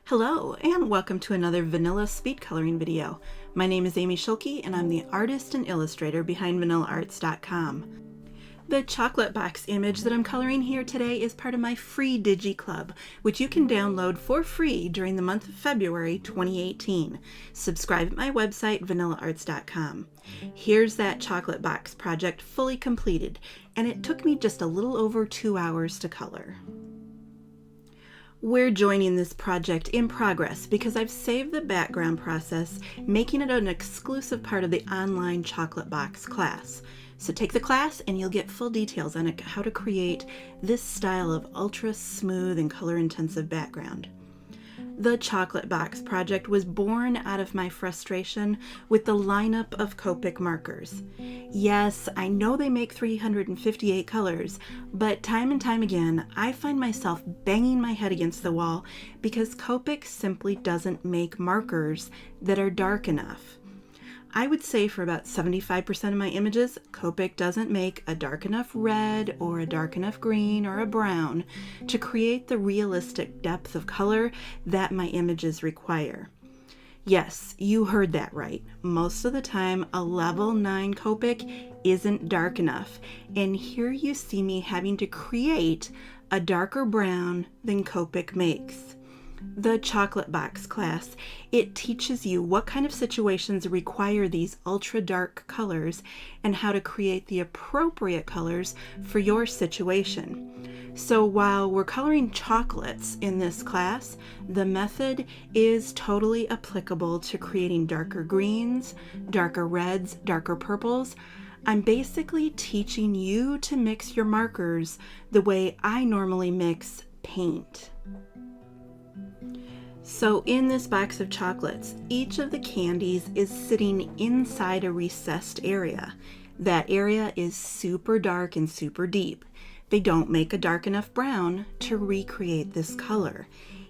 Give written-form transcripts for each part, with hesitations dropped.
Hello, and welcome to another vanilla speed coloring video. My name is Amy Shulke, and I'm the artist and illustrator behind vanillaarts.com. The chocolate box image that I'm coloring here today is part of my free Digi Club, which you can download for free during the month of February 2018. Subscribe at my website, vanillaarts.com. Here's that chocolate box project fully completed, and it took me just a little over 2 hours to color. We're joining this project in progress because I've saved the background process, making it an exclusive part of the online chocolate box class. So take the class and you'll get full details on how to create this style of ultra smooth and color intensive background. The chocolate box project was born out of my frustration with the lineup of Copic markers. Yes, I know they make 358 colors, but time and time again, I find myself banging my head against the wall because Copic simply doesn't make markers that are dark enough. I would say for about 75% of my images, Copic doesn't make a dark enough red or a dark enough green or a brown to create the realistic depth of color that my images require. Yes, you heard that right. Most of the time, a level 9 Copic isn't dark enough, and here you see me having to create a darker brown than Copic makes. The chocolate box class, it teaches you what kind of situations require these ultra dark colors and how to create the appropriate colors for your situation. So while we're coloring chocolates in this class, the method is totally applicable to creating darker greens, darker reds, darker purples. I'm basically teaching you to mix your markers the way I normally mix paint. So in this box of chocolates, each of the candies is sitting inside a recessed area. That area is super dark and super deep. They don't make a dark enough brown to recreate this color.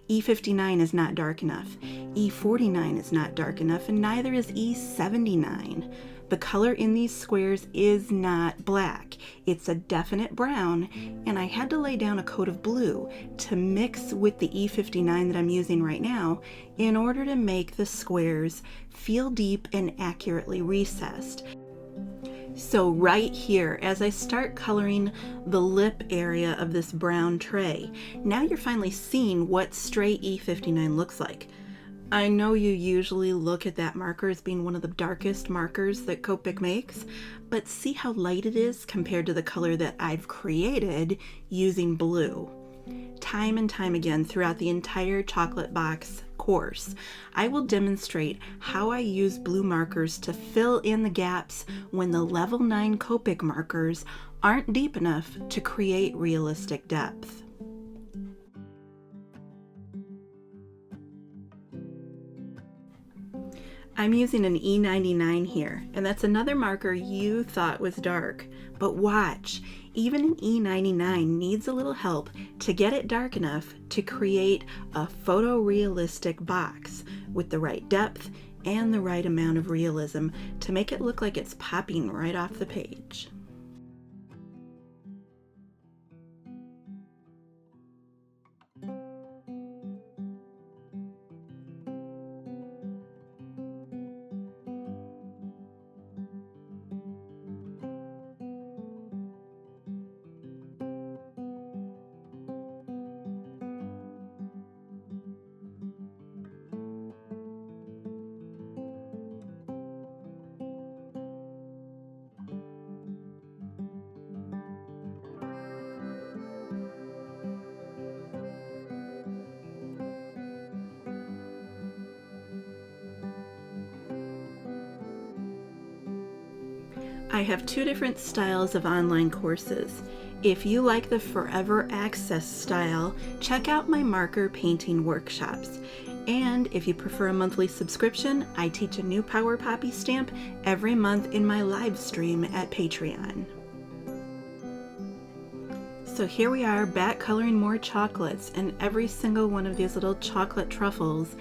E59 is not dark enough, E49 is not dark enough, and neither is E79. The color in these squares is not black. It's a definite brown, and I had to lay down a coat of blue to mix with the E59 that I'm using right now in order to make the squares feel deep and accurately recessed. So right here, as I start coloring the lip area of this brown tray, now you're finally seeing what straight E59 looks like. I know you usually look at that marker as being one of the darkest markers that Copic makes, but see how light it is compared to the color that I've created using blue. Time and time again throughout the entire chocolate box course, I will demonstrate how I use blue markers to fill in the gaps when the level 9 Copic markers aren't deep enough to create realistic depth. I'm using an E99 here, and that's another marker you thought was dark. But watch, even an E99 needs a little help to get it dark enough to create a photorealistic box with the right depth and the right amount of realism to make it look like it's popping right off the page. I have two different styles of online courses. If you like the Forever Access style, check out my marker painting workshops. And if you prefer a monthly subscription, I teach a new Power Poppy stamp every month in my live stream at Patreon. So here we are back coloring more chocolates, and every single one of these little chocolate truffles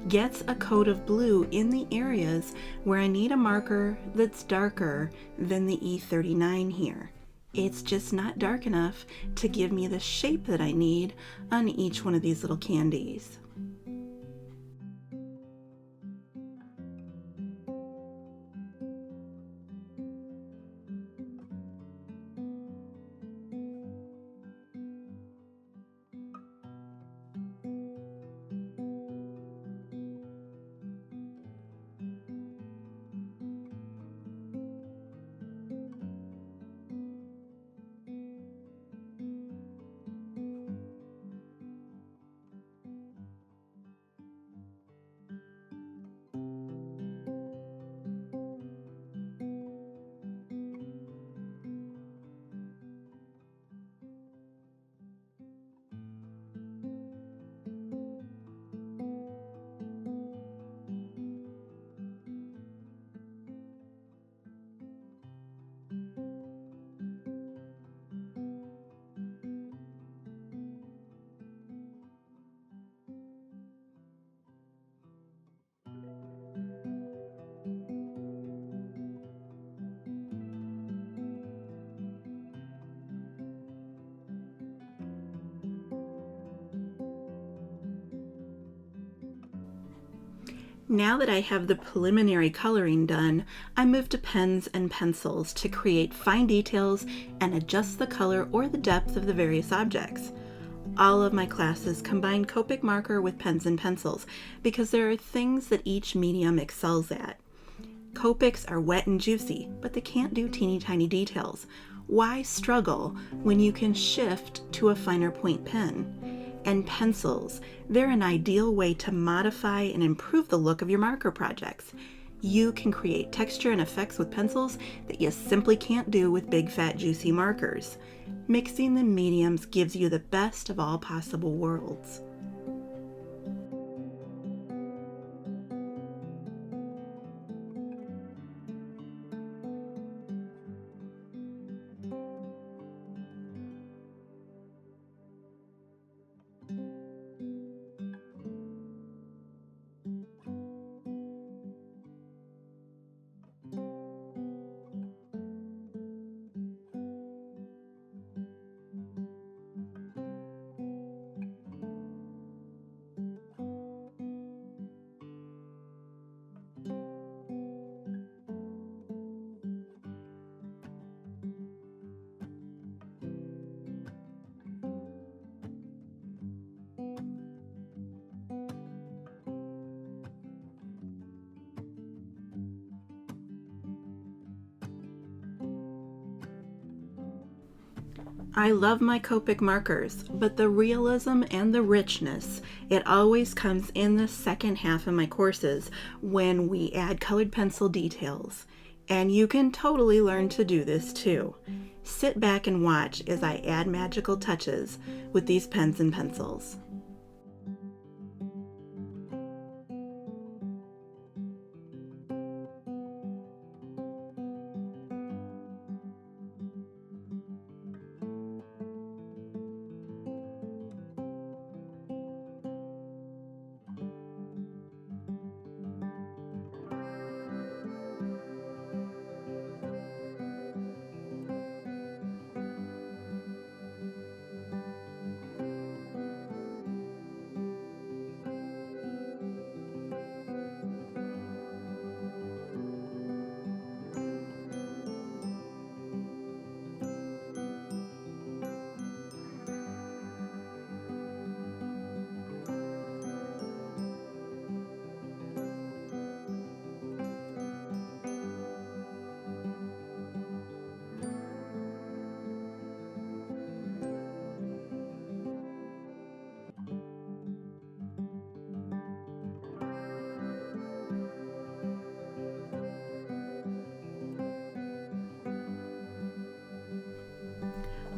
gets a coat of blue in the areas where I need a marker that's darker than the E39 here. It's just not dark enough to give me the shape that I need on each one of these little candies. Now that I have the preliminary coloring done, I move to pens and pencils to create fine details and adjust the color or the depth of the various objects. All of my classes combine Copic marker with pens and pencils because there are things that each medium excels at. Copics are wet and juicy, but they can't do teeny tiny details. Why struggle when you can shift to a finer point pen? And pencils, they're an ideal way to modify and improve the look of your marker projects. You can create texture and effects with pencils that you simply can't do with big fat juicy markers. Mixing the mediums gives you the best of all possible worlds. I love my Copic markers, but the realism and the richness, it always comes in the second half of my courses when we add colored pencil details. And you can totally learn to do this too. Sit back and watch as I add magical touches with these pens and pencils.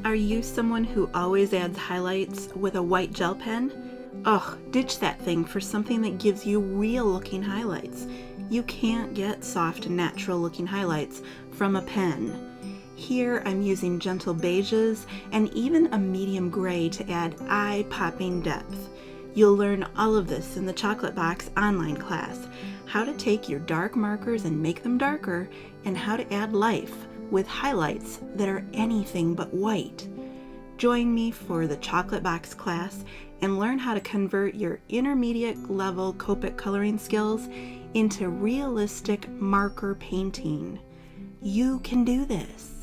Are you someone who always adds highlights with a white gel pen? Ugh, ditch that thing for something that gives you real looking highlights. You can't get soft, natural looking highlights from a pen. Here I'm using gentle beiges and even a medium gray to add eye-popping depth. You'll learn all of this in the Chocolate Box online class, how to take your dark markers and make them darker, and how to add life with highlights that are anything but white. Join me for the Chocolate Box class and learn how to convert your intermediate level Copic coloring skills into realistic marker painting. You can do this.